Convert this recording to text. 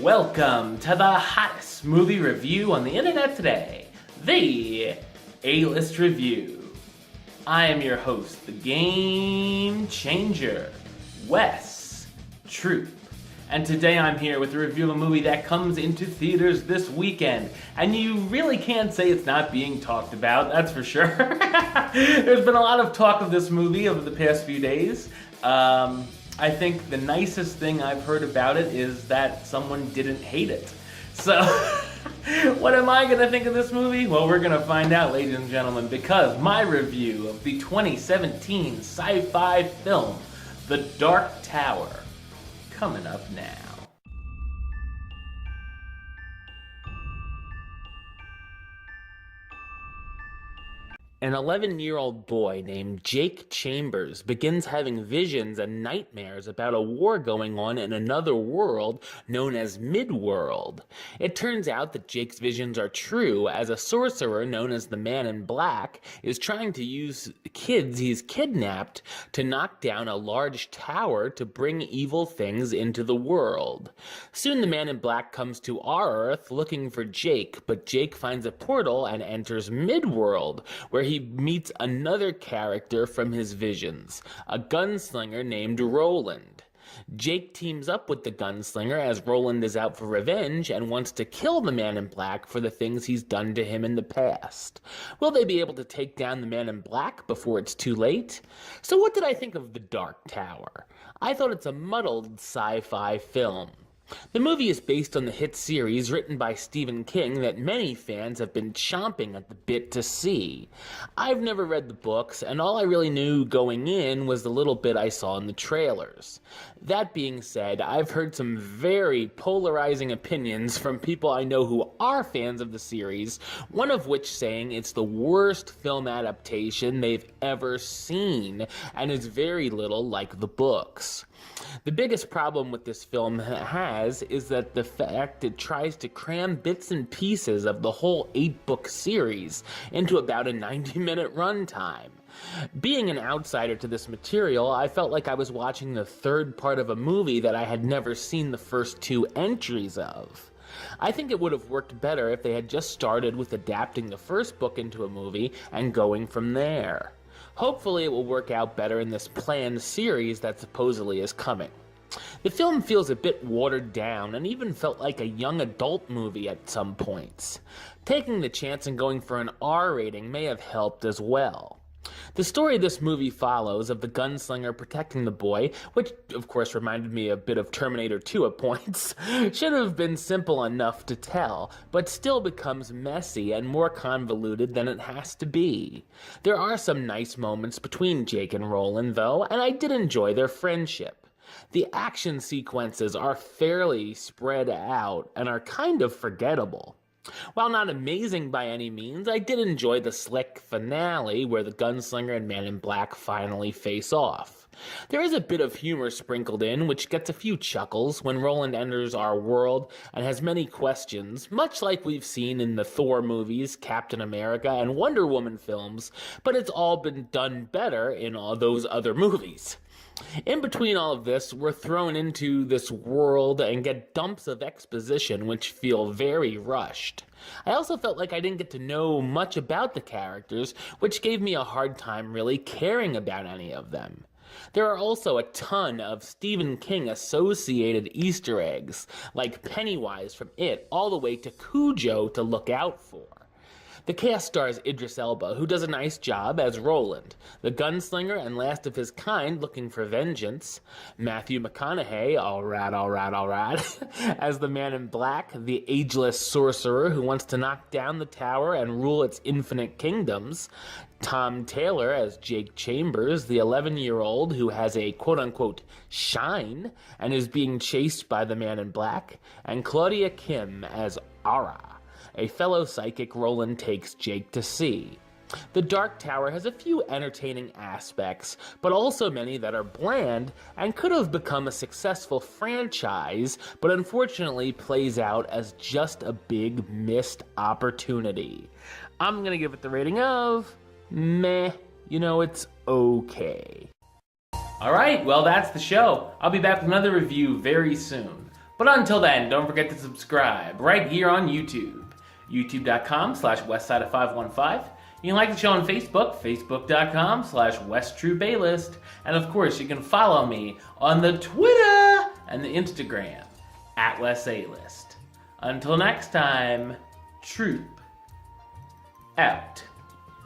Welcome to the hottest movie review on the internet today, the A-List Review. I am your host, the Game Changer, Wes Troop. And today I'm here with a review of a movie that comes into theaters this weekend. And you really can't say it's not being talked about, that's for sure. There's been a lot of talk of this movie over the past few days. I think the nicest thing I've heard about it is that someone didn't hate it. So, what am I gonna think of this movie? Well, we're gonna find out, ladies and gentlemen, because my review of the 2017 sci-fi film, The Dark Tower, coming up now. An 11-year-old boy named Jake Chambers begins having visions and nightmares about a war going on in another world known as Midworld. It turns out that Jake's visions are true, as a sorcerer known as the Man in Black is trying to use kids he's kidnapped to knock down a large tower to bring evil things into the world. Soon the Man in Black comes to our Earth looking for Jake, but Jake finds a portal and enters Midworld, where he meets another character from his visions, a gunslinger named Roland. Jake teams up with the gunslinger as Roland is out for revenge and wants to kill the Man in Black for the things he's done to him in the past. Will they be able to take down the Man in Black before it's too late? So what did I think of The Dark Tower? I thought it's a muddled sci-fi film. The movie is based on the hit series written by Stephen King that many fans have been chomping at the bit to see. I've never read the books, and all I really knew going in was the little bit I saw in the trailers. That being said, I've heard some very polarizing opinions from people I know who are fans of the series, one of which saying it's the worst film adaptation they've ever seen, and is very little like the books. The biggest problem with this film is that the fact it tries to cram bits and pieces of the whole 8-book series into about a 90-minute runtime. Being an outsider to this material, I felt like I was watching the third part of a movie that I had never seen the first 2 entries of. I think it would have worked better if they had just started with adapting the first book into a movie and going from there. Hopefully it will work out better in this planned series that supposedly is coming. The film feels a bit watered down and even felt like a young adult movie at some points. Taking the chance and going for an R rating may have helped as well. The story this movie follows of the gunslinger protecting the boy, which of course reminded me a bit of Terminator 2 at points, should have been simple enough to tell, but still becomes messy and more convoluted than it has to be. There are some nice moments between Jake and Roland though, and I did enjoy their friendship. The action sequences are fairly spread out and are kind of forgettable. While not amazing by any means, I did enjoy the slick finale where the gunslinger and Man in Black finally face off. There is a bit of humor sprinkled in, which gets a few chuckles when Roland enters our world and has many questions, much like we've seen in the Thor movies, Captain America, and Wonder Woman films, but it's all been done better in all those other movies. In between all of this, we're thrown into this world and get dumps of exposition which feel very rushed. I also felt like I didn't get to know much about the characters, which gave me a hard time really caring about any of them. There are also a ton of Stephen King associated Easter eggs, like Pennywise from It all the way to Cujo to look out for. The cast stars Idris Elba, who does a nice job as Roland, the gunslinger and last of his kind looking for vengeance, Matthew McConaughey, alright, as the Man in Black, the ageless sorcerer who wants to knock down the tower and rule its infinite kingdoms, Tom Taylor as Jake Chambers, the 11-year-old who has a quote-unquote shine and is being chased by the Man in Black, and Claudia Kim as Ara, a fellow psychic Roland takes Jake to see. The Dark Tower has a few entertaining aspects, but also many that are bland and could have become a successful franchise, but unfortunately plays out as just a big missed opportunity. I'm gonna give it the rating of meh. It's okay. Alright, well that's the show. I'll be back with another review very soon. But until then, don't forget to subscribe right here on YouTube, youtube.com/westside515. You can like the show on Facebook, facebook.com/WestTrueBaylist. And of course, you can follow me on the Twitter and the Instagram, @WesAList. Until next time, Troop out.